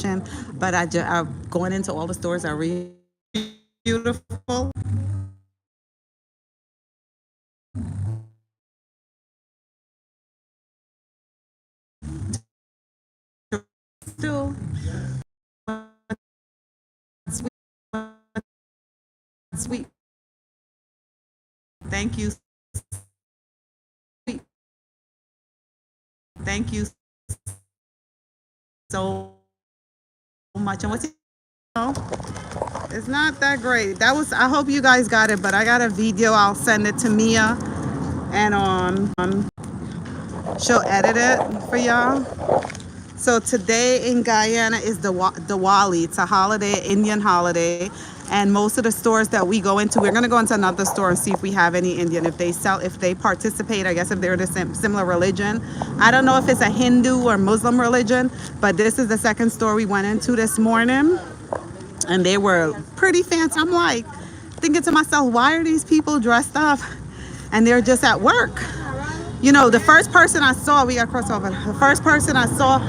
watching. But I'm going into all the stores are really beautiful. Still sweet, sweet. Thank you, sweet. Thank you so much. And what's it's not that great. That was. I hope you guys got it, but I got a video. I'll send it to Mia, and she'll edit it for y'all. So today in Guyana is the Diwali. It's a holiday, Indian holiday, and most of the stores that we go into, we're gonna go into another store and see if we have any Indian. If they sell, if they participate, I guess if they're the similar religion. I don't know if it's a Hindu or Muslim religion, but this is the second store we went into this morning, and they were pretty fancy. I'm like thinking to myself, why are these people dressed up? And they're just at work. You know, the first person I saw, we got crossover. The first person I saw,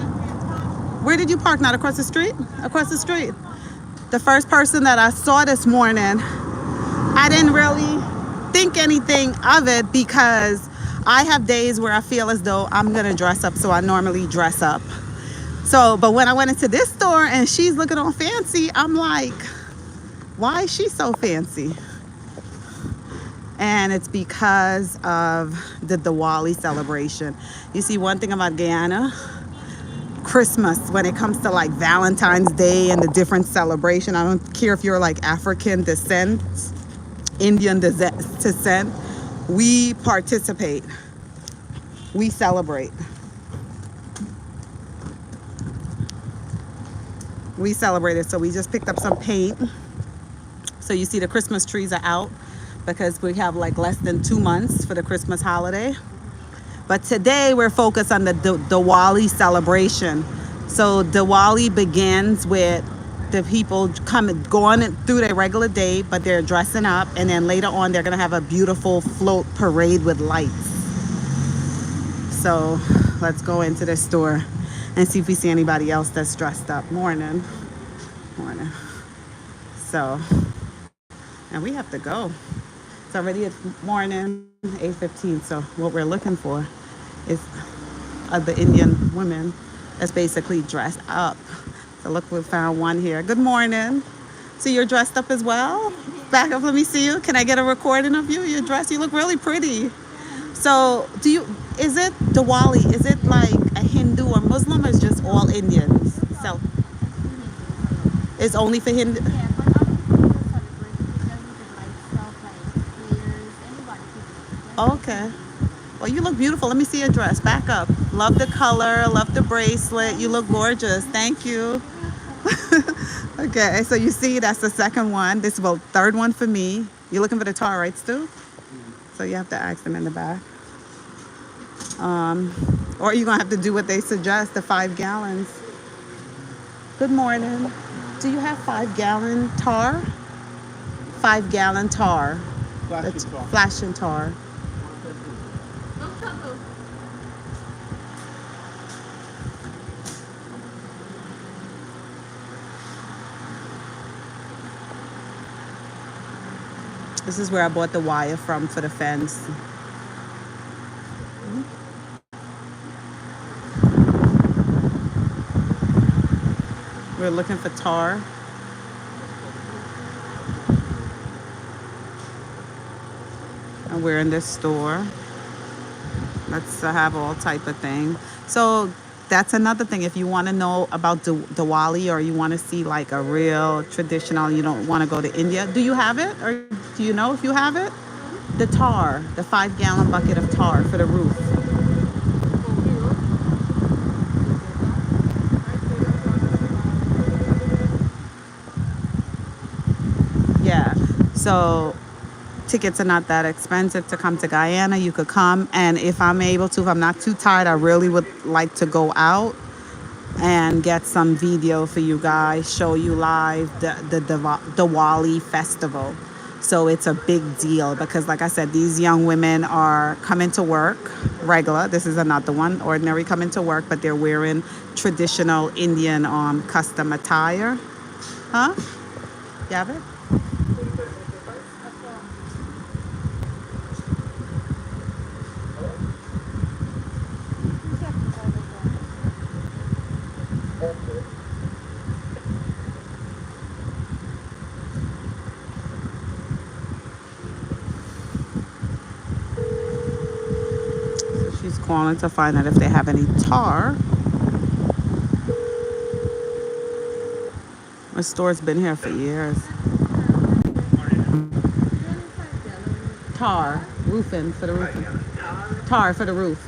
where did you park? Not across the street? Across the street. The first person that I saw this morning, I didn't really think anything of it because I have days where I feel as though I'm gonna dress up, so I normally dress up. So, but when I went into this store and she's looking all fancy, I'm like, why is she so fancy? And it's because of the Diwali celebration. You see, one thing about Guyana, Christmas, when it comes to like Valentine's Day and the different celebration, I don't care if you're like African descent, Indian descent, we participate, we celebrate. We celebrated, so we just picked up some paint. So you see the Christmas trees are out because we have like less than 2 months for the Christmas holiday. But today we're focused on the Diwali celebration. So Diwali begins with the people going through their regular day, but they're dressing up, and then later on they're gonna have a beautiful float parade with lights. So let's go into the store and see if we see anybody else that's dressed up. Morning. So, and we have to go. It's already morning, 8:15. So what we're looking for is the Indian women that's basically dressed up. So look, we found one here. Good morning. So you're dressed up as well? Back up, let me see you. Can I get a recording of you? You're dressed, you look really pretty. So is it Diwali? Is it like a Hindu or Muslim, or is just all Indians? So it's only for Hindu. Okay. Well, you look beautiful. Let me see your dress. Back up. Love the color. Love the bracelet. You look gorgeous. Thank you. Okay. So you see, that's the second one. This is the third one for me. You're looking for the tar, right, Stu? So you have to ask them in the back. Or you're going to have to do what they suggest, the 5 gallons. Good morning. Do you have 5-gallon tar? 5-gallon tar. Flashing tar. This is where I bought the wire from for the fence. We're looking for tar. And we're in this store. Let's have all type of thing. So that's another thing. If you want to know about Diwali, or you want to see like a real traditional, you don't want to go to India. Do you have it? Or do you know if you have it? The tar, the 5-gallon bucket of tar for the roof. Yeah. So tickets are not that expensive to come to Guyana. You could come, and if I'm able to, if I'm not too tired, I really would like to go out and get some video for you guys, show you live the Diwali festival. So it's a big deal because, like I said, these young women are coming to work regular. This is another one, ordinary coming to work, but they're wearing traditional Indian custom attire. Huh? You have it? So she's calling to find out if they have any tar. My store's been here for years. Tar, roofing for the roofing. Tar for the roof.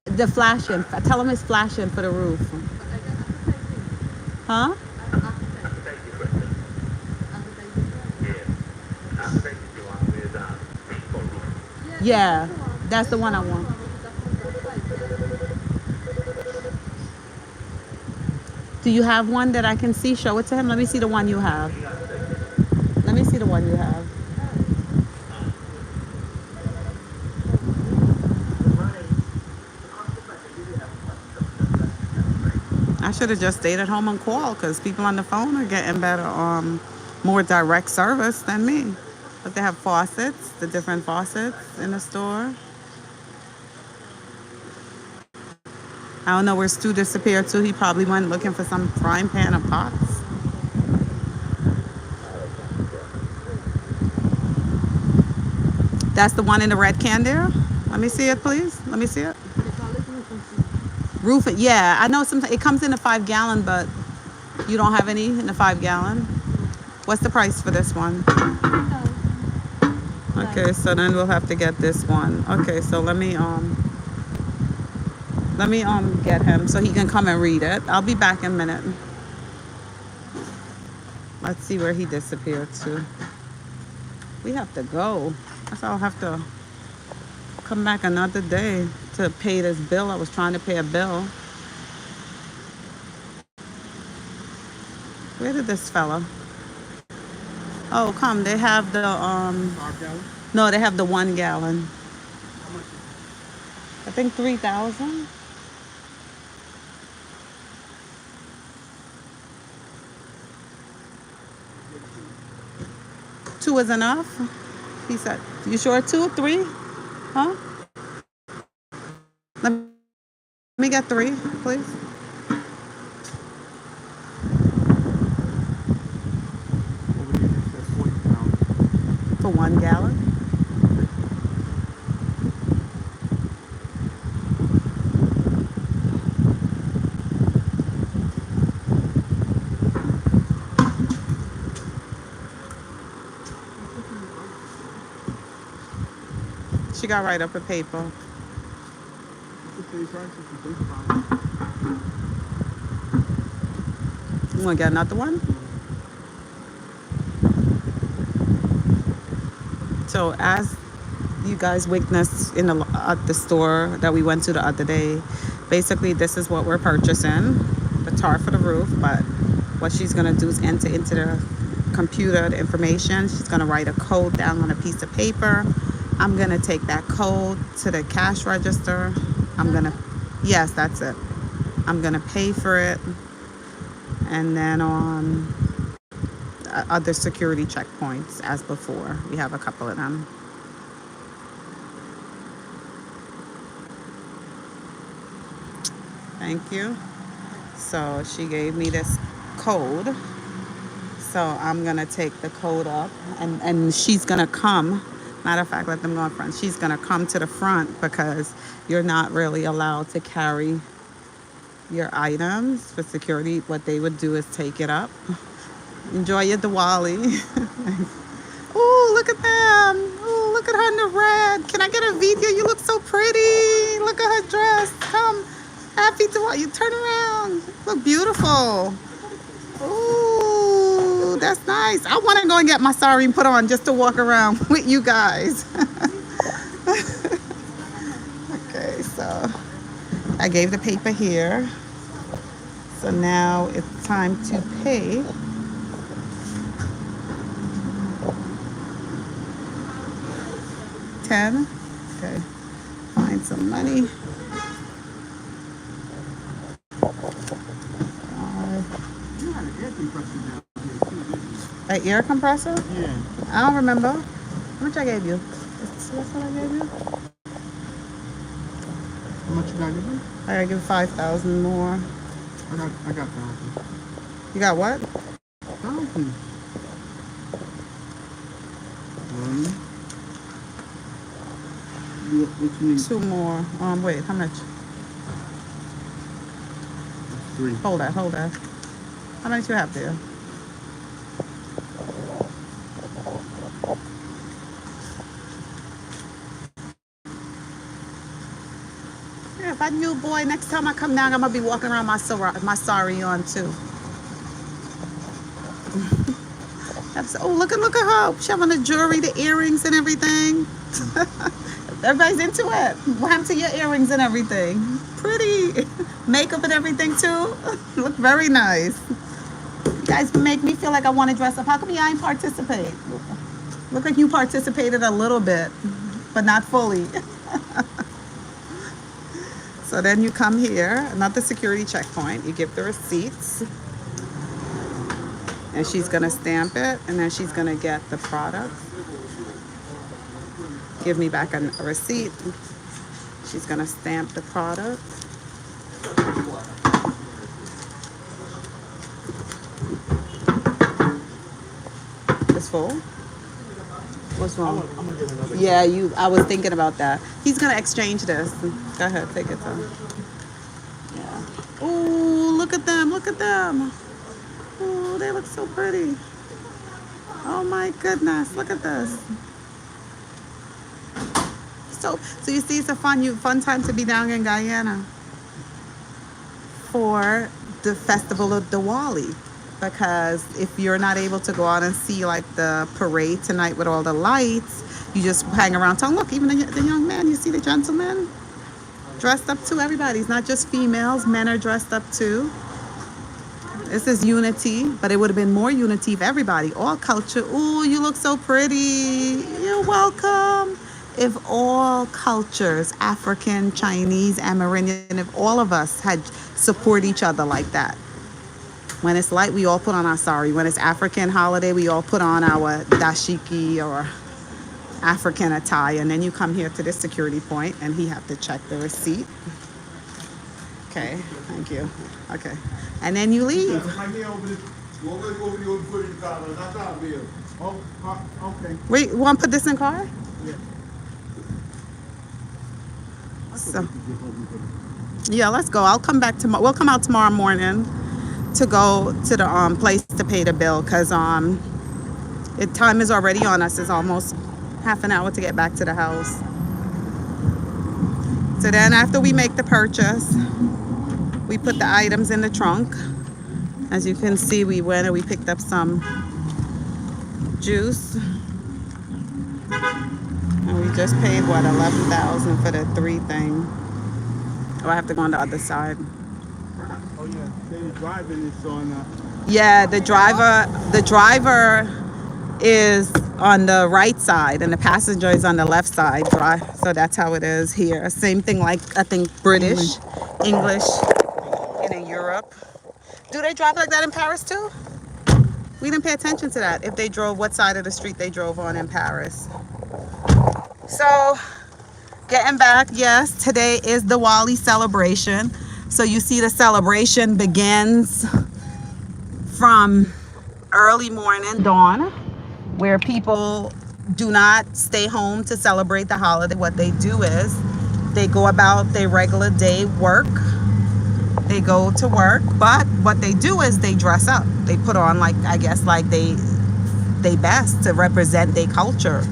The flashing. Tell them it's flashing for the roof. Huh? Yeah, that's the one I want. Do you have one that I can see? Show it to him. Let me see the one you have. Let me see the one you have. I should have just stayed at home and called because people on the phone are getting better, more direct service than me. But they have faucets, the different faucets in the store. I don't know where Stu disappeared to. He probably went looking for some frying pan or pots. That's the one in the red can there. Let me see it, please. Let me see it. Roof it. Yeah, I know sometimes it comes in a 5-gallon, but you don't have any in the 5-gallon. What's the price for this one? Okay, so then we'll have to get this one. Okay, so let me get him so he can come and read it. I'll be back in a minute. Let's see where he disappeared to. We have to go. Guess I'll have to come back another day to pay this bill. I was trying to pay a bill. Where did this fella? Oh, come. They have the no, they have the 1 gallon. I think 3,000. Two is enough? He said, you sure 2, 3? Huh? Let me get 3, please. For 1 gallon? She got right up a paper. You want to get another one? So as you guys witnessed in at the store that we went to the other day, basically this is what we're purchasing. The tar for the roof, but what she's going to do is enter into the computer the information. She's going to write a code down on a piece of paper. I'm going to take that code to the cash register. Yes, that's it. I'm going to pay for it. And then on other security checkpoints as before. We have a couple of them. Thank you. So she gave me this code. So I'm going to take the code up and she's going to come. Matter of fact, let them go in front. She's going to come to the front because you're not really allowed to carry your items for security. What they would do is take it up. Enjoy your Diwali. Oh, look at them. Oh, look at her in the red. Can I get a video? You look so pretty. Look at her dress. Come. Happy Diwali. You turn around. Look beautiful. Oh, that's nice. I want to go and get my sari and put on just to walk around with you guys. Okay, so I gave the paper here. So now it's time to pay. $10. Okay. Find some money. An air compressor? Yeah. I don't remember. How much I gave you? That's what I gave you? How much you got give me? I gotta give 5,000 more. I got 1,000. You got what? 1,000. One. What you need? 2 more. Wait, how much? 3. Hold that. How much you have there? Yeah, if I knew, boy, next time I come down, I'm gonna be walking around my sari on too. Oh, look at her. She having the jewelry, the earrings and everything. Everybody's into it. What happened to your earrings and everything? Pretty. Makeup and everything too. Look very nice. You guys make me feel like I want to dress up. How come I ain't participate? Look like you participated a little bit, but not fully. So then you come here, another security checkpoint. You give the receipts. And she's gonna stamp it, and then she's gonna get the product. Give me back a receipt. She's gonna stamp the product. It's full? What's wrong? I'm gonna get another. Yeah, I was thinking about that. He's gonna exchange this. Go ahead, take it to. Yeah. Ooh, look at them. Oh, they look so pretty. Oh my goodness, look at this. So you see, it's a fun time to be down in Guyana for the festival of Diwali. Because if you're not able to go out and see like the parade tonight with all the lights, you just hang around town. Look, even the young man, you see the gentleman dressed up too. Everybody's not just females, men are dressed up too. This is unity, but it would have been more unity if everybody, all culture. Ooh, you look so pretty. You're welcome. If all cultures, African, Chinese, Amerindian, if all of us had support each other like that. When it's light, we all put on our sari. When it's African holiday, we all put on our dashiki or African attire. And then you come here to this security point and he have to check the receipt. Okay, thank you. Okay. And then you leave. Okay. Wait, you want to put this in car? Yeah. So, yeah, let's go. I'll come back tomorrow. We'll come out tomorrow morning to go to the place to pay the bill because time is already on us. It's almost half an hour to get back to the house. So then after we make the purchase, we put the items in the trunk. As you can see, we went and we picked up some juice. And we just paid, what, $11,000 for the 3 thing. Oh, I have to go on the other side. Oh yeah, the driving is on. Yeah, the driver is on the right side and the passenger is on the left side. So that's how it is here. Same thing like, I think, British, English, and in Europe. Do they drive like that in Paris too? We didn't pay attention to that. If they drove, what side of the street they drove on in Paris. So, getting back, yes, today is the Diwali celebration. So you see the celebration begins from early morning, dawn, where people do not stay home to celebrate the holiday. What they do is they go about their regular day work. They go to work, but what they do is they dress up. They put on, like, I guess, like they best to represent their culture,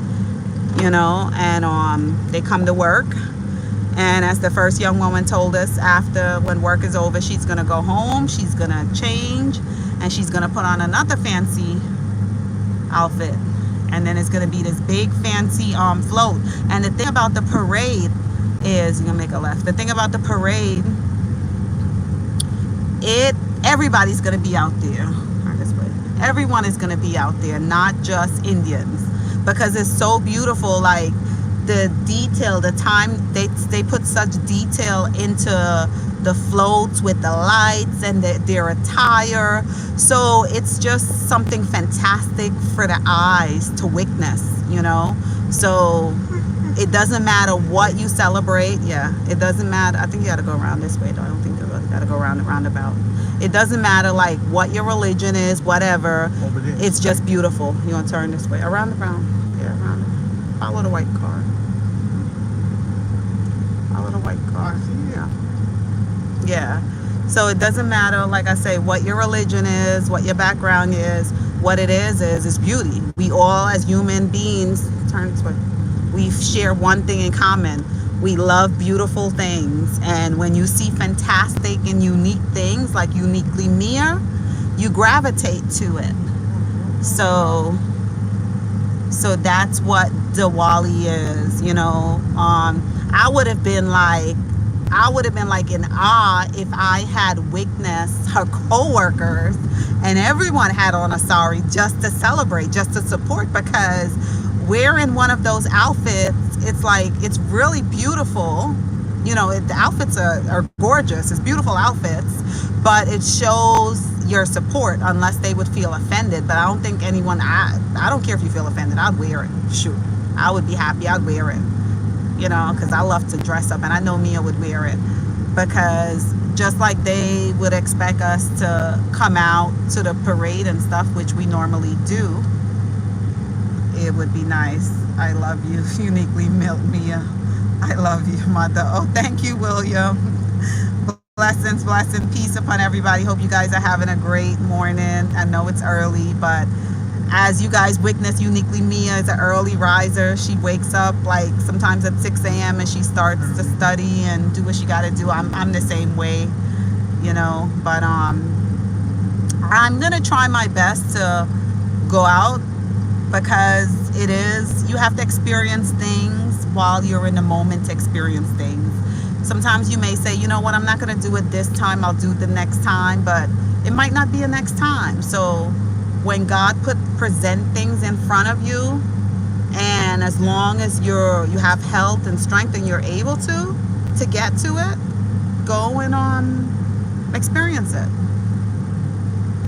you know, and they come to work. And as the first young woman told us, after when work is over, she's gonna go home, she's gonna change, and she's gonna put on another fancy outfit. And then it's gonna be this big fancy float. And the thing about the parade is, you're gonna make a left. The thing about the parade, it everybody's going to be out there. Everyone is going to be out there, not just Indians, because it's so beautiful. Like the detail, the time they put such detail into the floats with the lights and their attire. So it's just something fantastic for the eyes to witness, you know. So it doesn't matter what you celebrate. Yeah, it doesn't matter. I think you got to go around this way though. I don't think you got to go around the roundabout. It doesn't matter like what your religion is, whatever. It's just beautiful. You want to turn this way, around the round. Yeah, around it. Follow the white car. Follow the white car. Yeah. Yeah. So it doesn't matter, like I say, what your religion is, what your background is. What it is beauty. We all, as human beings, turn this way. We share one thing in common. We love beautiful things, and when you see fantastic and unique things like uniquely Mia, you gravitate to it. So that's what Diwali is, you know. I would have been like in awe if I had witnessed her co-workers and everyone had on a sari just to celebrate, just to support, because wearing one of those outfits, it's like, it's really beautiful. You know, the outfits are gorgeous. It's beautiful outfits, but it shows your support, unless they would feel offended. But I don't think anyone, I don't care if you feel offended. I'd wear it. Shoot. I would be happy. I'd wear it. You know, because I love to dress up, and I know Mia would wear it, because just like they would expect us to come out to the parade and stuff, which we normally do, it would be nice. I love you, uniquely Mia. I love you, mother. Oh, thank you, William. Blessings, peace upon everybody. Hope you guys are having a great morning. I know it's early, but as you guys witness, uniquely Mia is an early riser. She wakes up like sometimes at 6 a.m. and she starts to study and do what she got to do. I'm the same way, you know, but I'm gonna try my best to go out, because you have to experience things while you're in the moment to experience things. Sometimes you may say, you know what, I'm not going to do it this time, I'll do it the next time, but it might not be a next time. So when God present things in front of you, and as long as you have health and strength and you're able to get to it, go and experience it.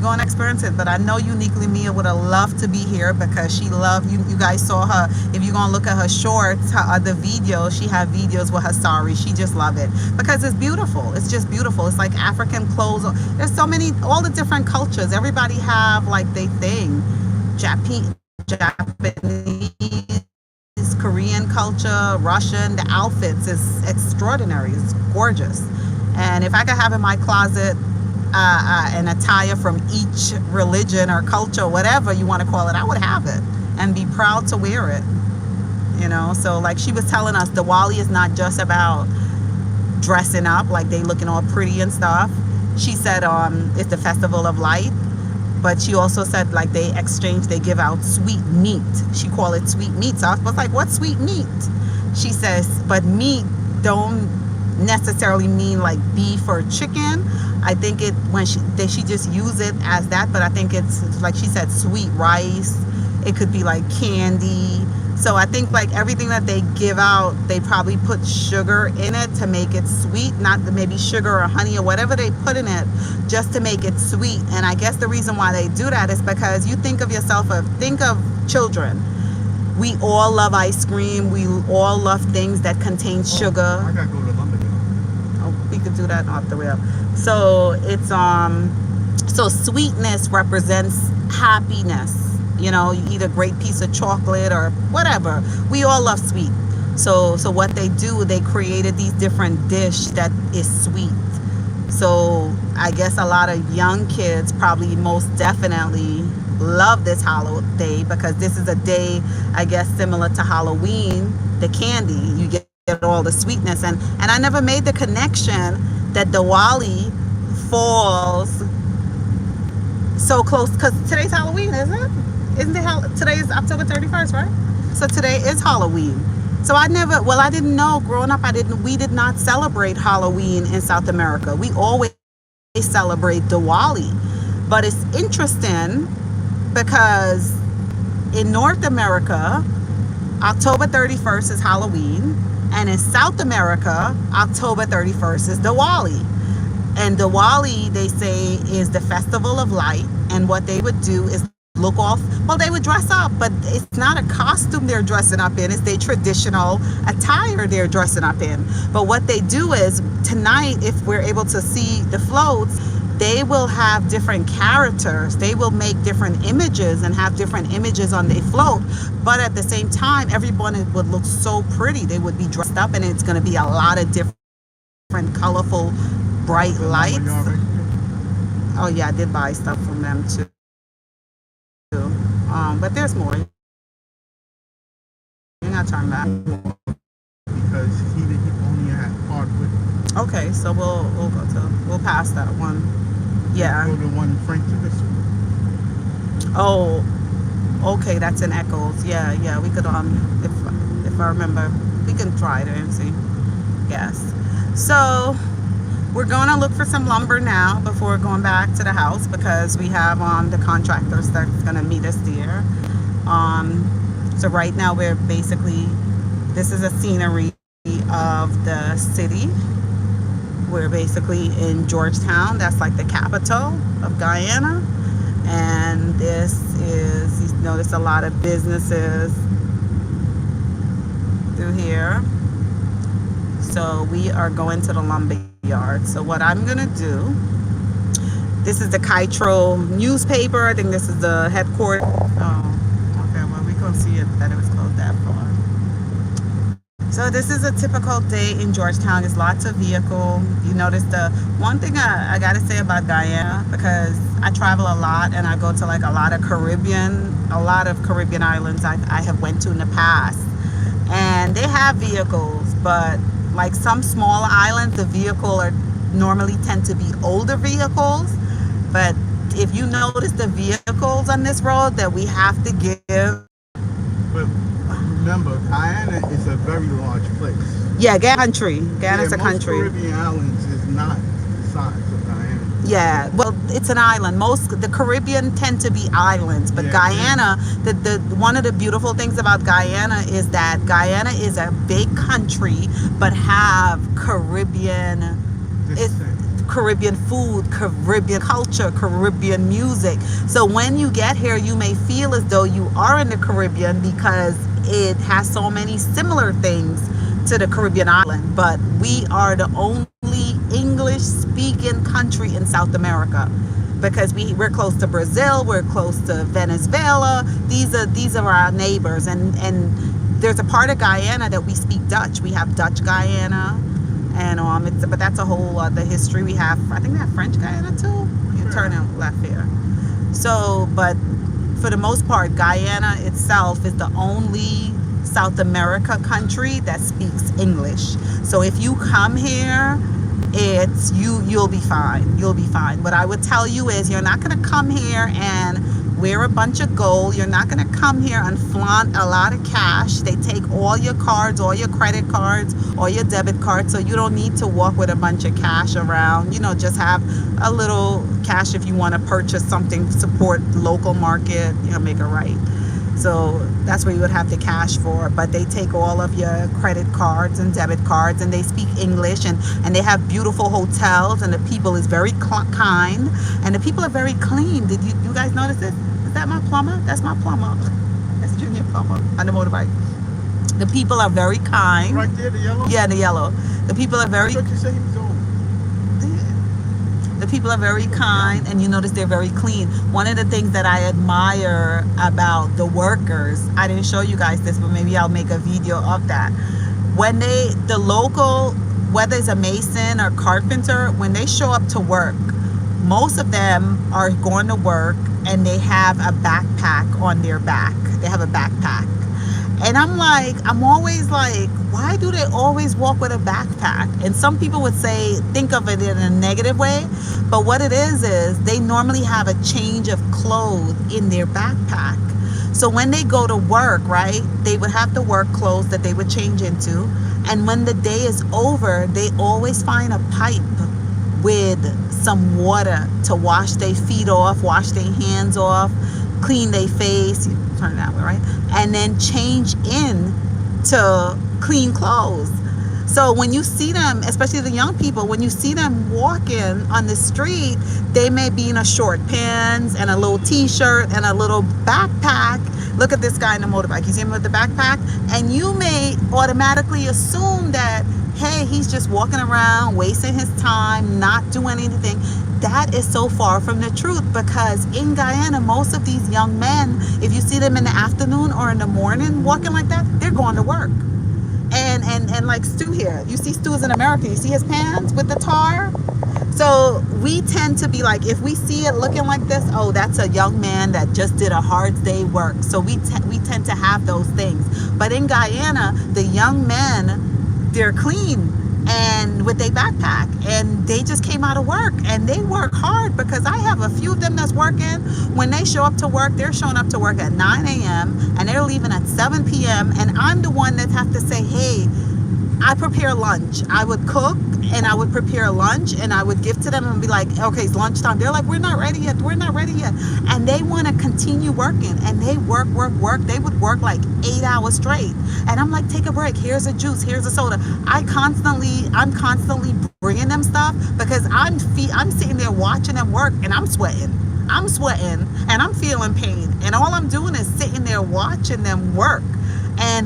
Go and experience it. But I know uniquely Mia would have loved to be here, because she loved you. You guys saw her. If you're gonna look at her shorts, her other videos, she had videos with her sari. She just loved it, because it's beautiful. It's just beautiful. It's like African clothes. There's so many, all the different cultures. Everybody have like their thing. Japanese, Korean culture, Russian. The outfits is extraordinary. It's gorgeous. And if I could have in my closet an attire from each religion or culture, whatever you want to call it, I would have it and be proud to wear it, you know. So like she was telling us, Diwali is not just about dressing up, like they looking all pretty and stuff. She said it's the festival of light, but she also said like they give out sweet meat. She called it sweet meat. So I was like, what's sweet meat? She says, but meat don't necessarily mean like beef or chicken. I think she just use it as that, but I think it's like she said, sweet rice. It could be like candy. So I think like everything that they give out, they probably put sugar in it to make it sweet, not maybe sugar or honey or whatever they put in it, just to make it sweet. And I guess the reason why they do that is because you think of yourself, think of children. We all love ice cream. We all love things that contain sugar. I gotta go to Lumberton. Oh, we could do that off the wheel. So it's so sweetness represents happiness. You know, you eat a great piece of chocolate or whatever. We all love sweet. So what they do, they created these different dish that is sweet. So I guess a lot of young kids probably most definitely love this holiday, because this is a day, I guess, similar to Halloween, the candy. You get all the sweetness. And I never made the connection that Diwali falls so close, because today's Halloween, isn't it? Today is October 31st, right? So today is Halloween. So I didn't know growing up, we did not celebrate Halloween in South America. We always celebrate Diwali. But it's interesting because in North America, October 31st is Halloween, and in South America, October 31st is Diwali. And Diwali, they say, is the festival of light, and what they would do is look off, well, they would dress up, but it's not a costume they're dressing up in, it's their traditional attire they're dressing up in. But what they do is, tonight, if we're able to see the floats, they will have different characters, they will make different images and have different images on their float, but at the same time, everyone would look so pretty, they would be dressed up, and it's going to be a lot of different colorful bright lights. Oh yeah, I did buy stuff from them too. But there's more. You're not turn back. Because he only had hardwood. Okay, so we'll pass that one. Yeah. Go to one Frank to this one. Oh, okay, that's in Echoes. Yeah, we could if I remember, we can try it and see. Yes. So we're going to look for some lumber now before going back to the house, because we have the contractors that's going to meet us there. So right now we're basically, this is a scenery of the city. We're basically in Georgetown. That's like the capital of Guyana. And this is, you notice a lot of businesses through here. So we are going to the lumber yard. So what I'm gonna do, this is the Cairo newspaper. I think this is the headquarters. Oh, okay, well, we couldn't see it, that it was closed that far. So this is a typical day in Georgetown. There's lots of vehicles. You notice the one thing I gotta say about Guyana, because I travel a lot and I go to like a lot of Caribbean islands I have went to in the past, and they have vehicles, but like some small islands, the vehicle normally tend to be older vehicles. But if you notice the vehicles on this road that we have to give. But remember, Guyana is a very large place. Yeah, Guyana's a country. Most Caribbean islands is not the size of Guyana. Yeah, well, it's an island. The Caribbean tend to be islands, but Guyana, the one of the beautiful things about Guyana is that Guyana is a big country, but have Caribbean food, Caribbean culture, Caribbean music. So when you get here, you may feel as though you are in the Caribbean because it has so many similar things to the Caribbean island. But we are the only English-speaking country in South America, because we're close to Brazil, we're close to Venezuela. These are our neighbors, and there's a part of Guyana that we speak Dutch. We have Dutch Guyana, and but that's a whole other history. We have, I think we have French Guyana too. You turn out left here. So, but for the most part, Guyana itself is the only South America country that speaks English. So if you come here, you'll be fine. You'll be fine. What I would tell you is, you're not going to come here and wear a bunch of gold. You're not going to come here and flaunt a lot of cash. They take all your cards, all your credit cards, all your debit cards. So you don't need to walk with a bunch of cash around. Just have a little cash if you want to purchase something, support local market, make it right. So that's where you would have the cash for. But they take all of your credit cards and debit cards, and they speak English, and they have beautiful hotels, and the people is very kind, and the people are very clean. Did you guys notice this? Is that my plumber? That's my plumber. That's Junior Plumber on the motorbike. The people are very kind. Right there, the yellow? Yeah, the yellow. The people are very... I thought you said he was old. The people are very kind, and you notice they're very clean. One of the things that I admire about the workers, I didn't show you guys this, but maybe I'll make a video of that. When the local, whether it's a mason or carpenter, when they show up to work, most of them are going to work and they have a backpack on their back. They have a backpack. And I'm always like, why do they always walk with a backpack? And some people would say, think of it in a negative way, but what it is they normally have a change of clothes in their backpack. So when they go to work, right, they would have the work clothes that they would change into. And when the day is over, they always find a pipe with some water to wash their feet off, wash their hands off, clean their face, turn it that way, right? And then change in to clean clothes. So when you see them, especially the young people, when you see them walking on the street, they may be in a short pants and a little t-shirt and a little backpack. Look at this guy in the motorbike. You see him with the backpack? And you may automatically assume that, hey, he's just walking around, wasting his time, not doing anything. That is so far from the truth, because in Guyana, most of these young men, if you see them in the afternoon or in the morning walking like that, they're going to work. And like Stu here, you see Stu is an American. You see his pants with the tar? So we tend to be like, if we see it looking like this, oh, that's a young man that just did a hard day work. So we tend to have those things. But in Guyana, the young men, they're clean and with their backpack, and they just came out of work, and they work hard, because I have a few of them that's working. When they show up to work, they're showing up to work at 9 a.m. and they're leaving at 7 p.m. and I'm the one that have to say, hey, I prepare lunch. I would cook and I would prepare lunch and I would give to them and be like, okay, it's lunchtime. They're like, we're not ready yet. We're not ready yet. And they want to continue working, and they work. They would work like 8 hours straight. And I'm like, take a break. Here's a juice. Here's a soda. I'm constantly bringing them stuff, because I'm sitting there watching them work, and I'm sweating and I'm feeling pain. And all I'm doing is sitting there watching them work.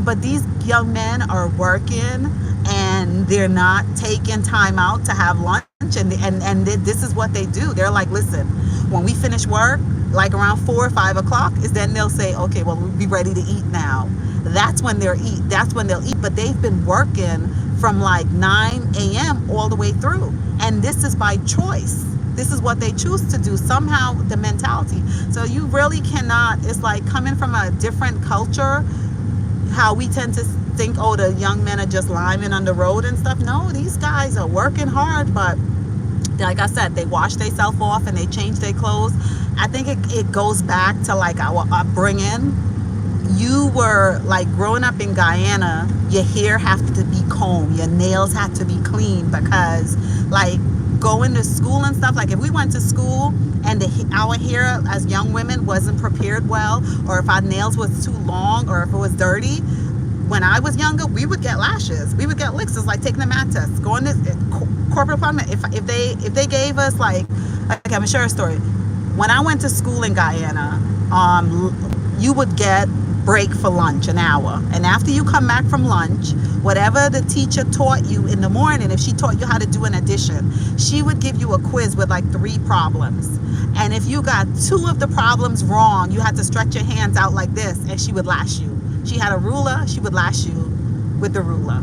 But these young men are working, and they're not taking time out to have lunch, and this is what they do. They're like, listen, when we finish work, like around 4 or 5 o'clock, is then they'll say, okay, well, we'll be ready to eat now. That's when they'll eat. But they've been working from like 9 a.m. all the way through, and this is by choice. This is what they choose to do. Somehow the mentality. So you really cannot, it's like coming from a different culture, how we tend to think, oh, the young men are just liming on the road and stuff. No, these guys are working hard, but like I said, they wash themselves off and they change their clothes. I think it goes back to like our upbringing. You were like growing up in Guyana, your hair have to be combed, your nails have to be clean, because like going to school and stuff, like if we went to school and our hair as young women wasn't prepared well, or if our nails was too long, or if it was dirty, when I was younger, we would get lashes, we would get licks. It's like taking a math test, going to corporate apartment. If they gave us like, okay, I'm gonna share a story. When I went to school in Guyana, you would get break for lunch, an hour, and after you come back from lunch, whatever the teacher taught you in the morning, if she taught you how to do an addition, she would give you a quiz with like 3 problems, and if you got 2 of the problems wrong, you had to stretch your hands out like this, and she would lash you. She had a ruler, she would lash you with the ruler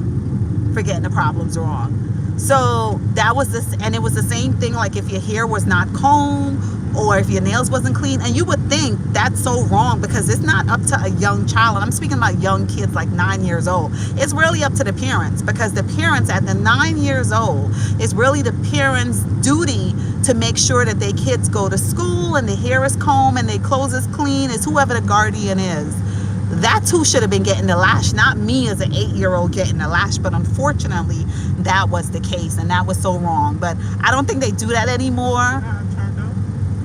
for getting the problems wrong. So that was this, and it was the same thing like if your hair was not combed, or if your nails wasn't clean. And you would think that's so wrong, because it's not up to a young child, and I'm speaking about young kids like 9 years old. It's really up to the parents, because the parents at the 9 years old, it's really the parents' duty to make sure that their kids go to school and their hair is combed and their clothes is clean. It's whoever the guardian is. That's who should have been getting the lash, not me as an 8-year-old getting the lash. But unfortunately, that was the case, and that was so wrong. But I don't think they do that anymore.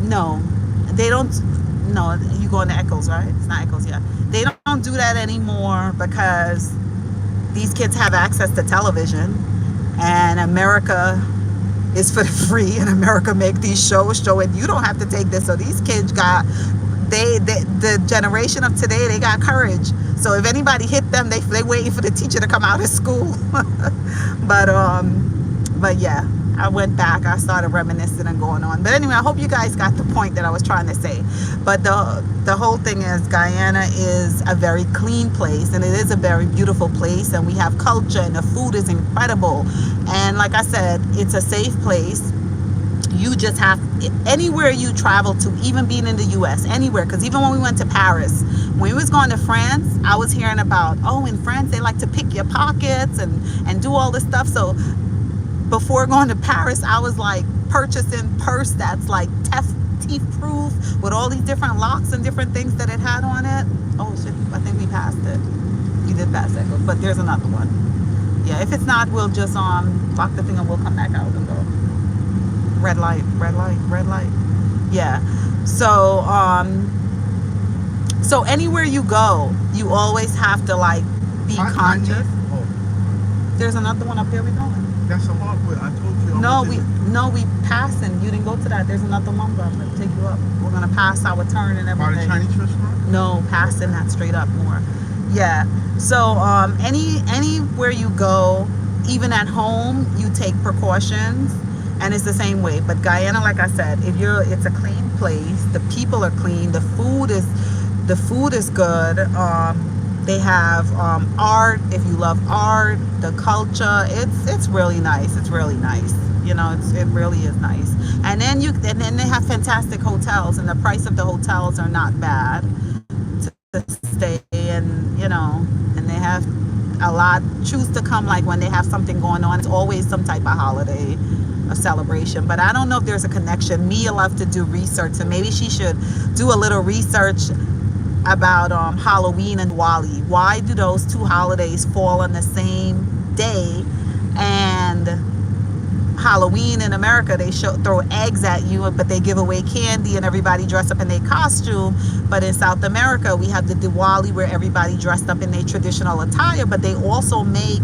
No, they don't. No, you go into Echoes, right? It's not Echoes, yeah. They don't do that anymore, because these kids have access to television, and America is for free, and America make these shows showing you don't have to take this. So these kids got, the generation of today, they got courage. So if anybody hit them, they waiting for the teacher to come out of school. But yeah, I went back, I started reminiscing and going on. But anyway, I hope you guys got the point that I was trying to say. But the whole thing is, Guyana is a very clean place, and it is a very beautiful place, and we have culture, and the food is incredible. And like I said, it's a safe place. You just have, anywhere you travel to, even being in the US, anywhere, because even when we went to Paris, when we was going to France, I was hearing about, oh, in France they like to pick your pockets and do all this stuff. So before going to Paris, I was like purchasing purse that's like teeth proof, with all these different locks and different things that it had on it. Oh shit, I think we passed it. We did pass that, but there's another one. Yeah, if it's not, we'll just lock the thing and we'll come back out and go. Red light, red light, red light. Yeah. So so anywhere you go, you always have to like be Not yet. conscious. Oh, There's another one up there we going. that's a hard way. I told you. No, we passing. You didn't go to that. There's another lumber. I'm gonna take you up. We're gonna pass our turn and By the everything. Chinese restaurant. No, passing that straight up more. Yeah. So anywhere you go, even at home, you take precautions, and it's the same way. But Guyana, like I said, it's a clean place. The people are clean. The food is good. They have art. If you love art, the culture, it's really nice. It's really nice. You know, it really is nice. And then they have fantastic hotels, and the price of the hotels are not bad to stay in. You know, and they have a lot. Choose to come like when they have something going on. It's always some type of holiday, a celebration. But I don't know if there's a connection. Mia loves to do research, and maybe she should do a little research about Halloween and Diwali. Why do those two holidays fall on the same day? And Halloween in America, they throw eggs at you, but they give away candy and everybody dressed up in their costume. But in South America, we have the Diwali where everybody dressed up in their traditional attire, but they also make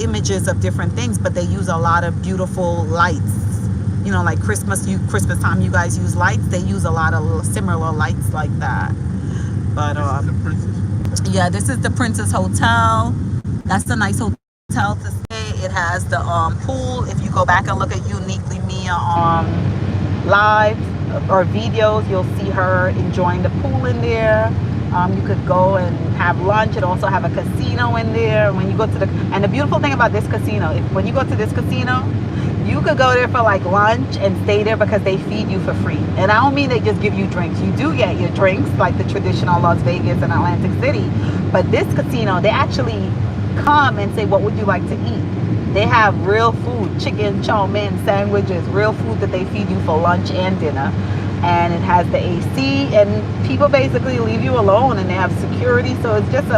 images of different things, but they use a lot of beautiful lights. You know, like Christmas time, you guys use lights. They use a lot of similar lights like that. But yeah, this is the Princess Hotel. That's a nice hotel to stay. It has the pool. If you go back and look at Uniquely Mia live or videos, you'll see her enjoying the pool in there. You could go and have lunch. It also have a casino in there. When you go to and the beautiful thing about this casino, when you go to this casino, you could go there for like lunch and stay there because they feed you for free. And I don't mean they just give you drinks. You do get your drinks like the traditional Las Vegas and Atlantic City. But this casino, they actually come and say, what would you like to eat? They have real food, chicken, chow mein, sandwiches, real food that they feed you for lunch and dinner. And it has the AC, and people basically leave you alone, and they have security. So it's just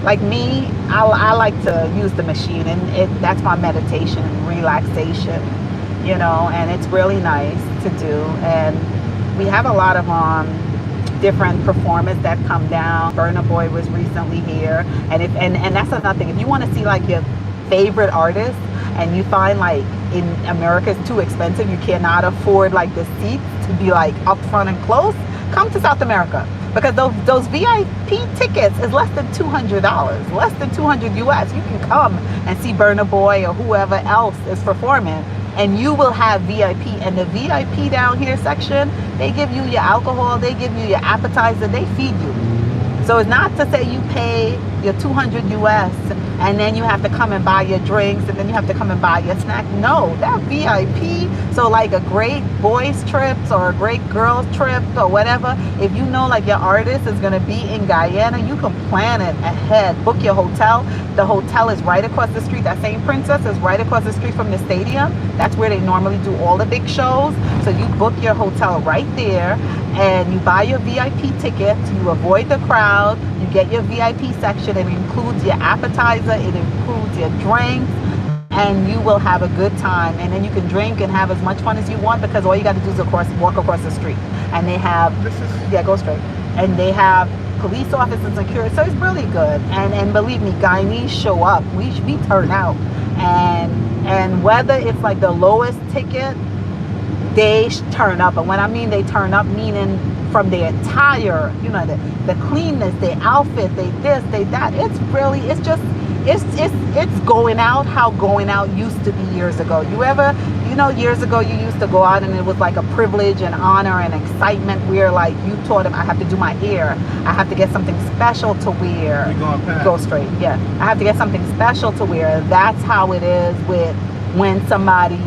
like me, I like to use the machine, and that's my meditation and relaxation, you know, and it's really nice to do. And we have a lot of different performers that come down. Burna Boy was recently here, and that's another thing. If you want to see like your favorite artist, and you find like in America it's too expensive, you cannot afford like the seats to be like up front and close, come to South America, because those VIP tickets is less than $200, less than 200 US. You can come and see Burna Boy or whoever else is performing, and you will have VIP. And the VIP down here section, they give you your alcohol, they give you your appetizer, they feed you. So it's not to say you pay your 200 US and then you have to come and buy your drinks and then you have to come and buy your snack. No, that VIP. So like a great boys trip or a great girls trip or whatever, if you know like your artist is going to be in Guyana, you can plan it ahead. Book your hotel. The hotel is right across the street. That same Princess is right across the street from the stadium. That's where they normally do all the big shows. So you book your hotel right there and you buy your VIP ticket. You avoid the crowd. You get your VIP section. It includes your appetizer. It includes your drinks. And you will have a good time. And then you can drink and have as much fun as you want, because all you got to do is walk across the street. And they have, go straight. And they have police officers and security. So it's really good. And believe me, Guyanese show up. We turn out. And whether it's like the lowest ticket, they turn up. And when I mean they turn up, meaning from their attire, you know, the cleanness, their outfit, they this, they that. It's really, it's just, it's going out how going out used to be years ago. Years ago you used to go out and it was like a privilege and honor and excitement, where like you taught them, I have to do my hair, I have to get something special to wear. Go straight. Yeah, I have to get something special to wear. That's how it is with when somebody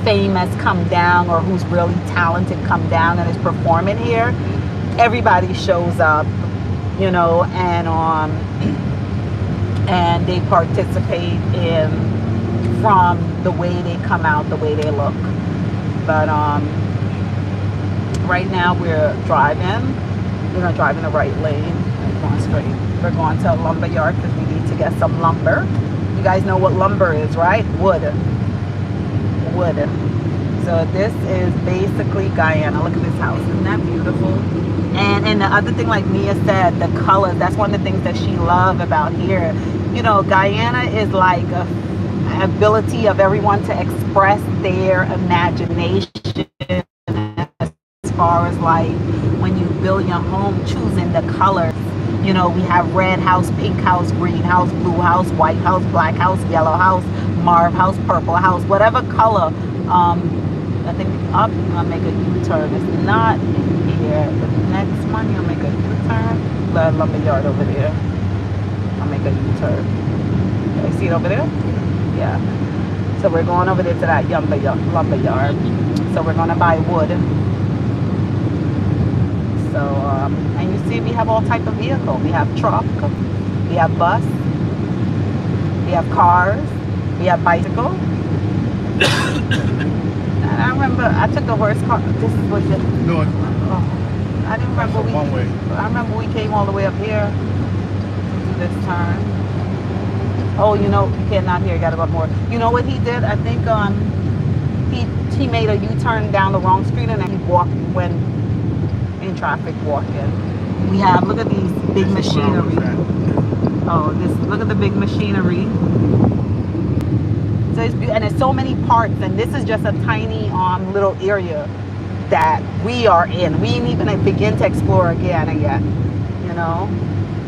famous come down, or who's really talented come down and is performing here. Everybody shows up, you know, and they participate in, from the way they come out, the way they look. But right now we're driving. We're gonna drive in the right lane. We're going straight. We're going to a lumber yard because we need to get some lumber. You guys know what lumber is, right? Wood wood. So this is basically Guyana. Look at this house. Isn't that beautiful? And the other thing, like Mia said, the colors. That's one of the things that she loved about here. You know, Guyana is like a ability of everyone to express their imagination as far as like when you build your home, choosing the colors. You know, we have red house, pink house, green house, blue house, white house, black house, yellow house, mauve house, purple house, whatever color. I think up, I'll make a U-turn. It's not here, but next month I'll make a U-turn. The lumber yard over there. I'll make a U-turn. You see it over there? Yeah. So we're going over there to that lumber yard. So we're gonna buy wood. So and you see we have all type of vehicle. We have truck, we have bus, we have cars, we have bicycle. And I remember I took the worst car. This was it. No, it's I didn't remember one way. I remember we came all the way up here to this turn. Oh, you know, you cannot hear. You gotta go up more. You know what he did? I think he made a U-turn down the wrong street and then he went in traffic walking. We have, look at these big machinery. Oh, look at the big machinery. So and there's so many parts, and this is just a tiny little area that we are in. We ain't even begin to explore Guyana yet. You know,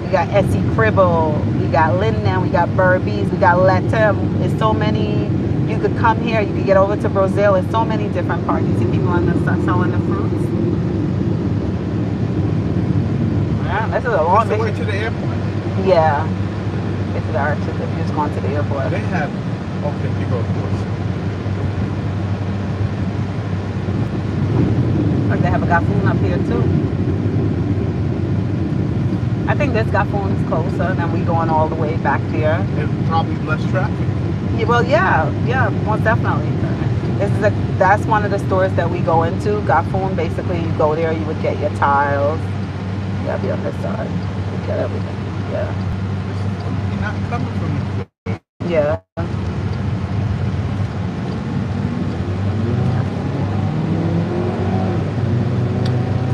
we got Essie Cribble, we got Linden, we got Burbies, we got Letem. There's so many. You could come here, you could get over to Brazil. There's so many different parts. You see people on the selling the fruits. Yeah, this is a long way to the airport. Yeah, it's the arches if you're just going to the airport. They have. Okay, you go, of course. Look, they have a Gafoon up here too. I think this Gafoon is closer than we going all the way back there. And probably less traffic. Yeah, well, yeah, most definitely. That's one of the stores that we go into. Gafoon, basically, you go there, you would get your tiles. You gotta be on this side. You get everything. Yeah. You're not coming from the. Yeah.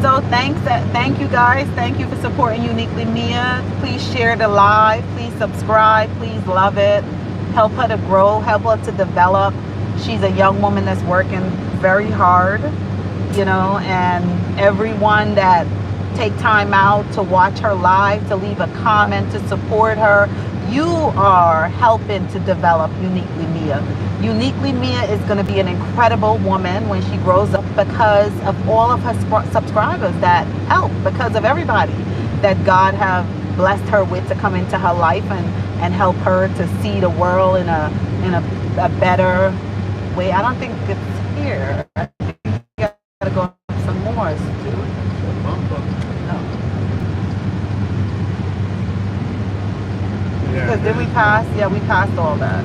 So thank you guys. Thank you for supporting Uniquely Mia. Please share the live. Please subscribe. Please love it. Help her to grow. Help her to develop. She's a young woman that's working very hard, you know, and everyone that take time out to watch her live, to leave a comment, to support her, you are helping to develop Uniquely Mia. Uniquely Mia is going to be an incredible woman when she grows up because of all of her subscribers that help, because of everybody that God have blessed her with to come into her life and help her to see the world in a better way. I don't think it's here. I think you gotta go some more. Because did we pass? Yeah, we passed all that.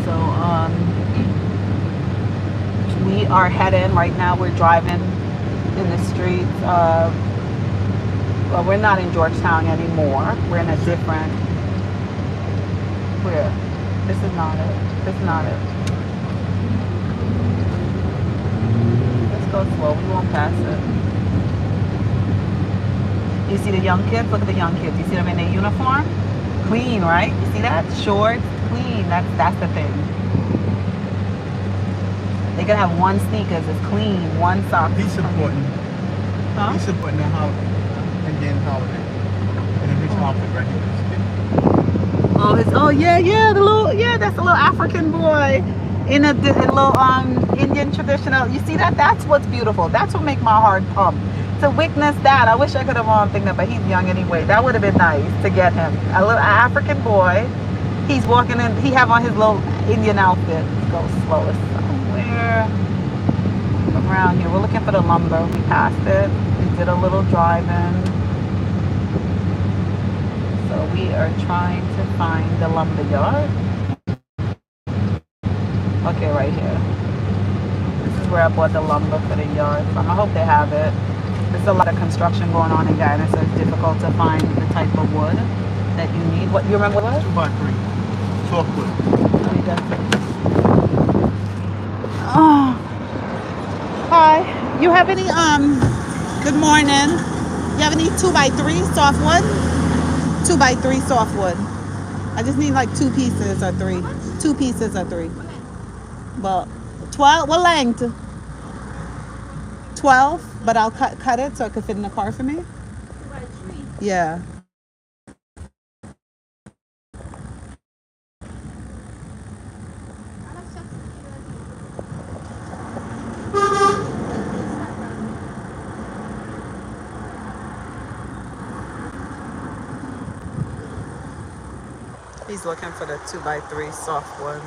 So we are heading right now. We're driving in the streets. Well, we're not in Georgetown anymore. We're in a different. Where? This is not it. This is not it. Let's go slow. We won't pass it. You see the young kids? Look at the young kids. You see them in their uniform? Clean, right? You see that? Shorts, clean. That's the thing. They can have one sneakers, it's clean, one sock. He's supporting. Huh? He's supporting the holiday, Indian holiday, and his outfit right here. That's a little African boy in a little Indian traditional. You see that? That's what's beautiful. That's what makes my heart pump. To witness that, I wish I could have thing that, but he's young anyway. That would have been nice to get him. A little African boy. He's walking in. He have on his little Indian outfit. Go slow. It's somewhere around here. We're looking for the lumber. We passed it. We did a little driving. So we are trying to find the lumber yard. Okay, right here. This is where I bought the lumber for the yard from. I hope they have it. There's a lot of construction going on in Guyana, so it's difficult to find the type of wood that you need. What you remember what? 2x3. softwood. Let me just- Oh, hi. You have any good morning. You have any 2x3 softwood? 2x3 softwood. I just need like two pieces or three. Two pieces or three. But 12, what length? 12, but I'll cut it so it could fit in the car for me. Yeah. He's looking for the 2x3 softwood.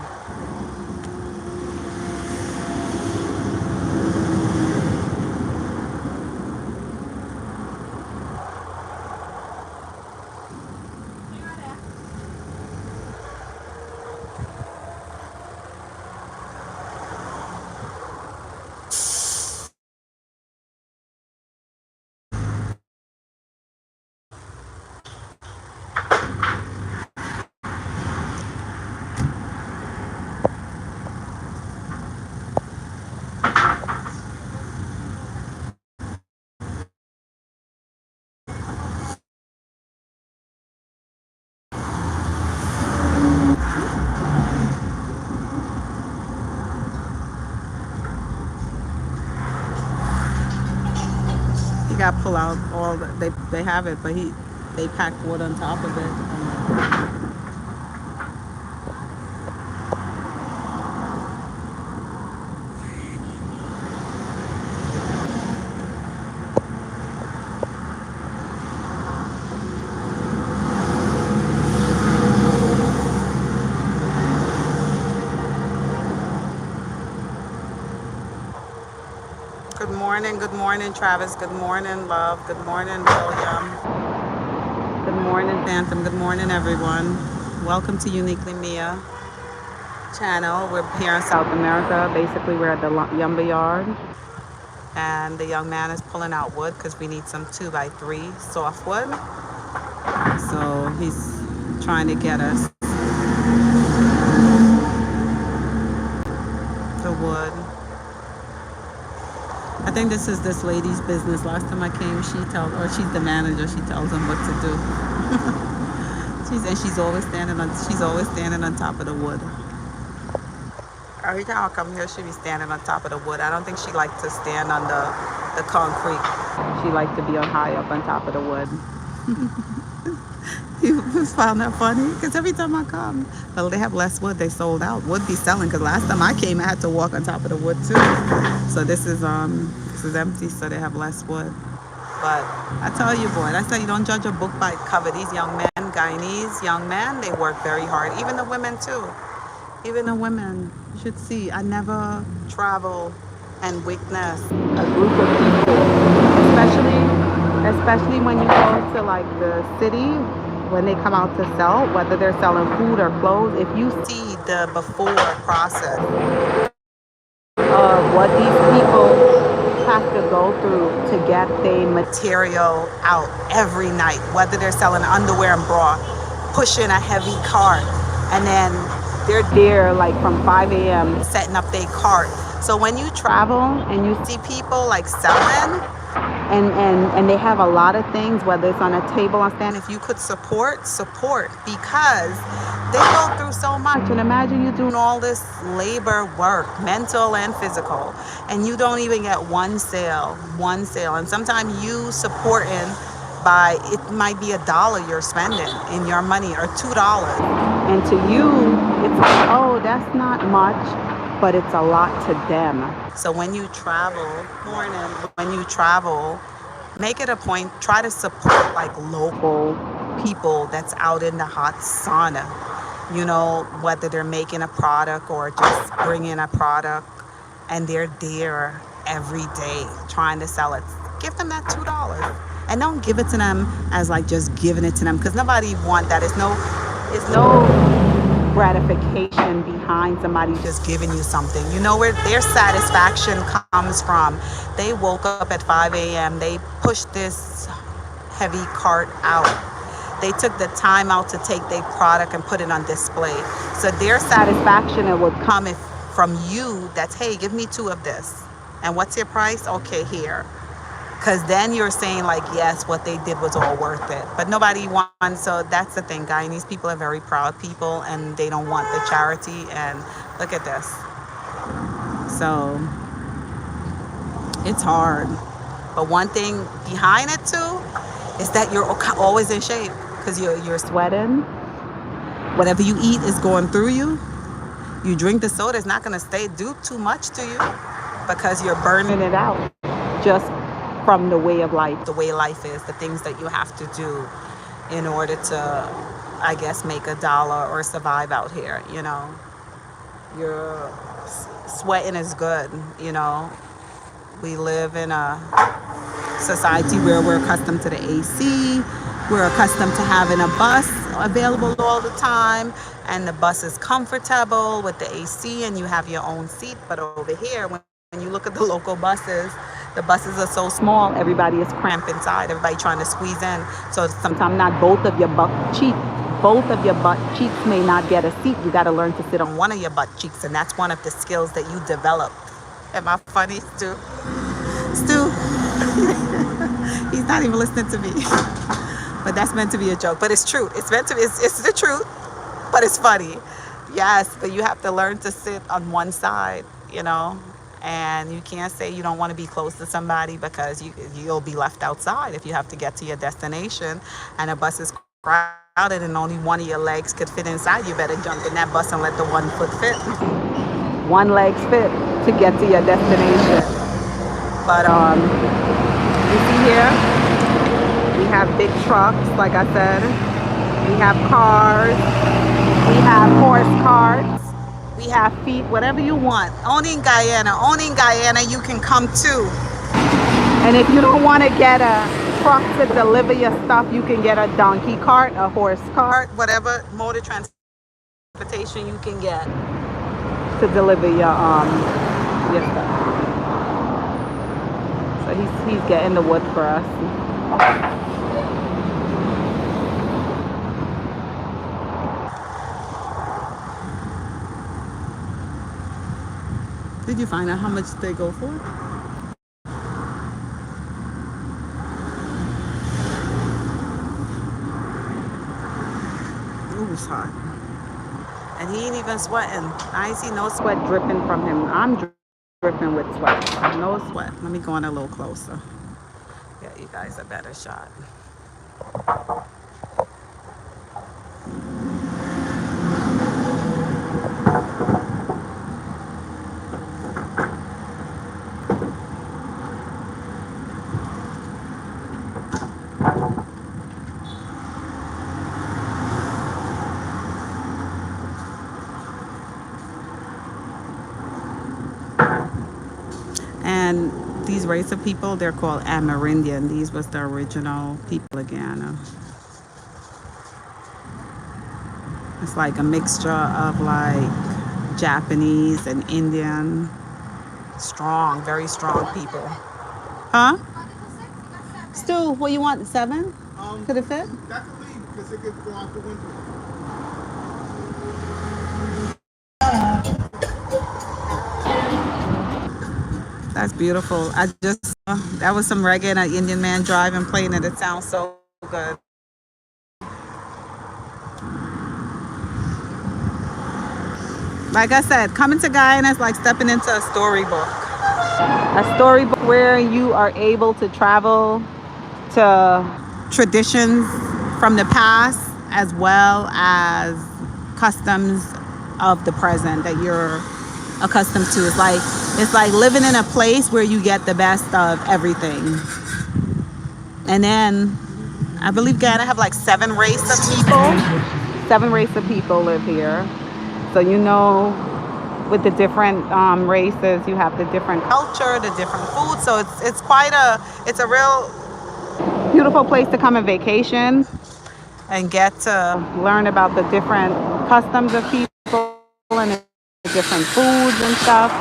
He got pull out all the, they have it, but they packed wood on top of it. Good morning, Travis. Good morning, love. Good morning, William. Good morning, Phantom. Good morning, everyone. Welcome to Uniquely Mia channel. We're here in South America. Basically, we're at the lumber yard, and the young man is pulling out wood because we need some 2x3 softwood. So he's trying to get us the wood. I think this is this lady's business. Last time I came, she's the manager. She tells them what to do. she's always standing on top of the wood. Every time I come here, she be standing on top of the wood. I don't think she likes to stand on the concrete. She likes to be on high up on top of the wood. You found that funny? Because every time I come, well, they have less wood. They sold out. Wood be selling. Because last time I came, I had to walk on top of the wood too. So this is empty. So they have less wood. But I tell you, boy, I say you don't judge a book by its cover. These young men, Guyanese young men, they work very hard. Even the women too. Even the women. You should see. I never travel and witness a group of people, especially when you go to like the city. When they come out to sell, whether they're selling food or clothes, if you see the before process of what these people have to go through to get their material out every night, whether they're selling underwear and bra, pushing a heavy cart, and then they're there like from 5 a.m. setting up their cart. So when you travel and you see people like selling, and they have a lot of things, whether it's on a table or stand, if you could support, because they go through so much. And imagine you doing all this labor work, mental and physical, and you don't even get one sale. And sometimes you supporting by, it might be $1 you're spending in your money or $2. And to you, it's like, oh, that's not much, but it's a lot to them. So when you travel, make it a point, try to support like local people that's out in the hot sauna, you know, whether they're making a product or just bringing a product, and they're there every day trying to sell it. Give them that $2. And don't give it to them as like just giving it to them, because nobody want that. It's no gratification behind somebody just giving you something. You know where their satisfaction comes from. They woke up at 5 a.m. They pushed this heavy cart out. they took the time out to take their product and put it on display. So their satisfaction it would come if from you that's, hey, give me 2 of this. And what's your price? Okay, here. Because then you're saying like, yes, what they did was all worth it. But nobody wants, so that's the thing. Guyanese people are very proud people and they don't want the charity. And look at this. So it's hard. But one thing behind it too is that you're always in shape because you're sweating. Whatever you eat is going through you. You drink the soda, it's not going to do too much to you because you're burning it out just from the way of life, the way life is, the things that you have to do in order to, I guess, make a dollar or survive out here, you know. Your sweating is good, you know. We live in a society where we're accustomed to the AC. We're accustomed to having a bus available all the time, and the bus is comfortable with the AC and you have your own seat. But over here, when you look at the local buses, the buses are so small, everybody is cramped inside, everybody trying to squeeze in. So sometimes not both of your butt cheeks may not get a seat. You got to learn to sit on one of your butt cheeks, and that's one of the skills that you develop. Am I funny, Stu? Stu, he's not even listening to me. But that's meant to be a joke. But it's true. It's meant to be. It's the truth. But it's funny. Yes, but you have to learn to sit on one side, you know. And you can't say you don't want to be close to somebody because you'll be left outside if you have to get to your destination and a bus is crowded and only one of your legs could fit inside. You better jump in that bus and let the one foot fit. One leg's fit to get to your destination. But you see here, we have big trucks, like I said. We have cars. We have horse carts. We have feet, whatever you want. Only in Guyana, you can come too. And if you don't want to get a truck to deliver your stuff, you can get a donkey cart, a horse cart, whatever mode of transportation you can get to deliver your stuff. So he's getting the wood for us. Did you find out how much they go for? Ooh, it's hot. And he ain't even sweating. I ain't see no sweat dripping from him. I'm dripping with sweat. No sweat. Let me go in a little closer. Get you guys a better shot. And these race of people, they're called Amerindian. These was the original people of Guyana. It's like a mixture of like Japanese and Indian. Strong, very strong people. Huh? Stu, what you want? 7? Could it fit? That could leave because it could go out the window. That's beautiful. I just that was some reggae and an Indian man driving, playing it. It sounds so good. Like I said, coming to Guyana is like stepping into a storybook. A storybook where you are able to travel to traditions from the past as well as customs of the present that you're accustomed to. It's like living in a place where you get the best of everything. And then I believe Guyana have like 7 race of people. 7 race of people live here. So you know, with the different races, you have the different culture, the different food. So it's a real beautiful place to come and vacation and get to learn about the different customs of people and the different foods and stuff.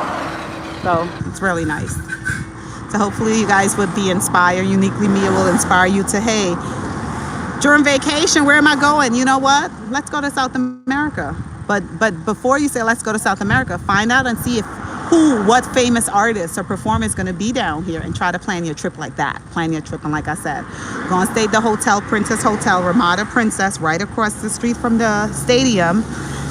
So it's really nice. So hopefully you guys would be inspired. Uniquely Mia will inspire you to, hey, during vacation, where am I going? You know what? Let's go to South America. But before you say let's go to South America, find out and see if what famous artist or performer is going to be down here, and try to plan your trip like that. Plan your trip, and like I said, go and stay at the hotel, Princess Hotel, Ramada Princess, right across the street from the stadium.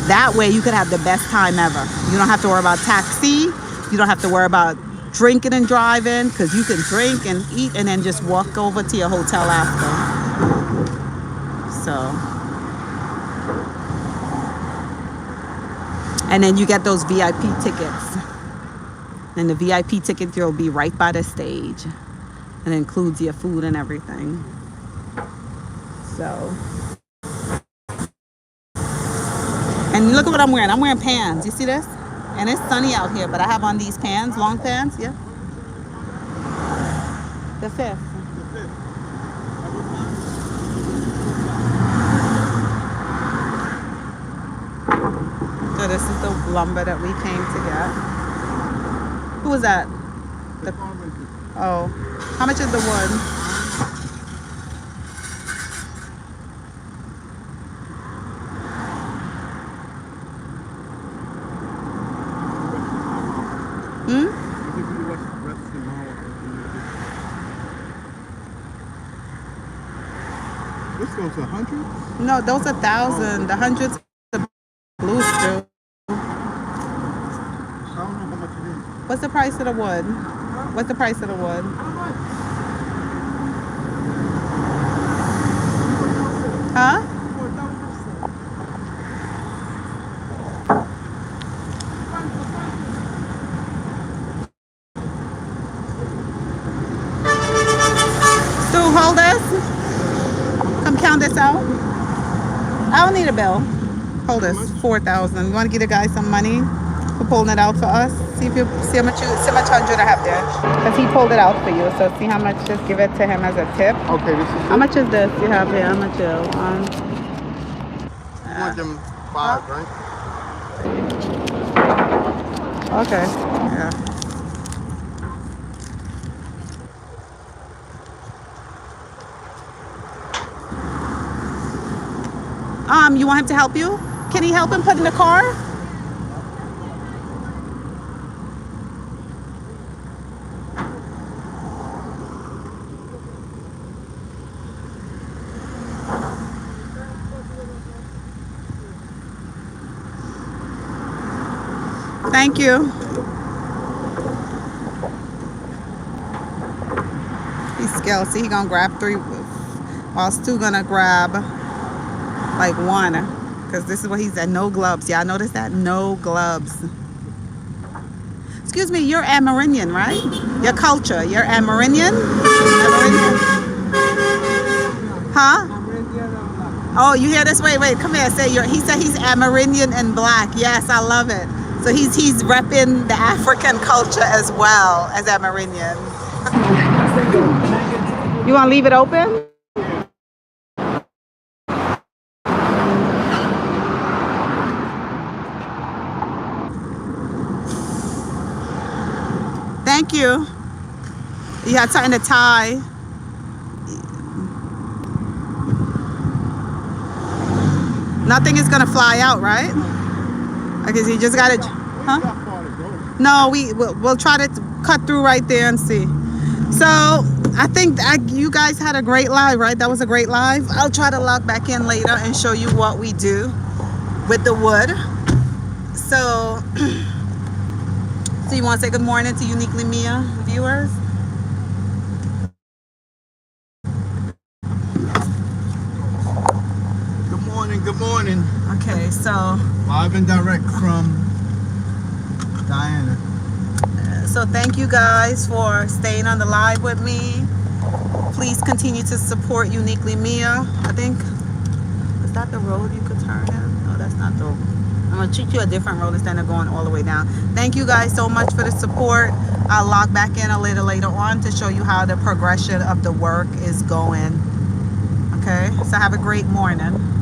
That way you could have the best time ever. You don't have to worry about taxi. You don't have to worry about drinking and driving, because you can drink and eat and then just walk over to your hotel after. So, and then you get those VIP tickets. And the VIP ticket will be right by the stage. And it includes your food and everything. So. And look at what I'm wearing. I'm wearing pants. You see this? And it's sunny out here, but I have on these pants, long pants. Yeah. The 5th. So this is the lumber that we came to get. Who was that? Oh. How much is the wood? This goes 100? No, those are 1,000. The 100's the blue still. I don't know how much it is. What's the price of the wood? What's the price of the wood? Huh? Stu, hold this. Come count this out. I don't need a bill. Hold this. 4,000. You want to give the guy some money for pulling it out for us? See if you see how much 100 I have there. Because he pulled it out for you. So see how much. Just give it to him as a tip. Okay, this is How much is this you have here? How much is you want them 5, right? Okay. Yeah. You want him to help you? Can he help him put in the car? Thank you. He's scared. See, he gonna grab 3, while Stu gonna grab like 1, because this is what he said. No gloves. Y'all notice that? No gloves. Excuse me, you're Amerindian, right? Your culture. You're Amerindian? Amerindian? Huh? Oh, you hear this? Wait, come here. Say he said he's Amerindian and black. Yes, I love it. So he's repping the African culture as well as Amerindian. You want to leave it open? Thank you. You had something to tie. Nothing is gonna fly out, right? Because you just gotta, huh? No, we'll try to cut through right there and see. So I think you guys had a great live, right? That was a great live. I'll try to log back in later and show you what we do with the wood. So, so you want to say good morning to Uniquely Mia viewers? Good morning. Okay, so live and direct from Guyana. So thank you guys for staying on the live with me. Please continue to support Uniquely Mia. I think, is that the road you could turn in? No, that's not the road. I'm gonna treat you a different road instead of going all the way down. Thank you guys so much for the support. I'll log back in a little later on to show you how the progression of the work is going. Okay, so have a great morning.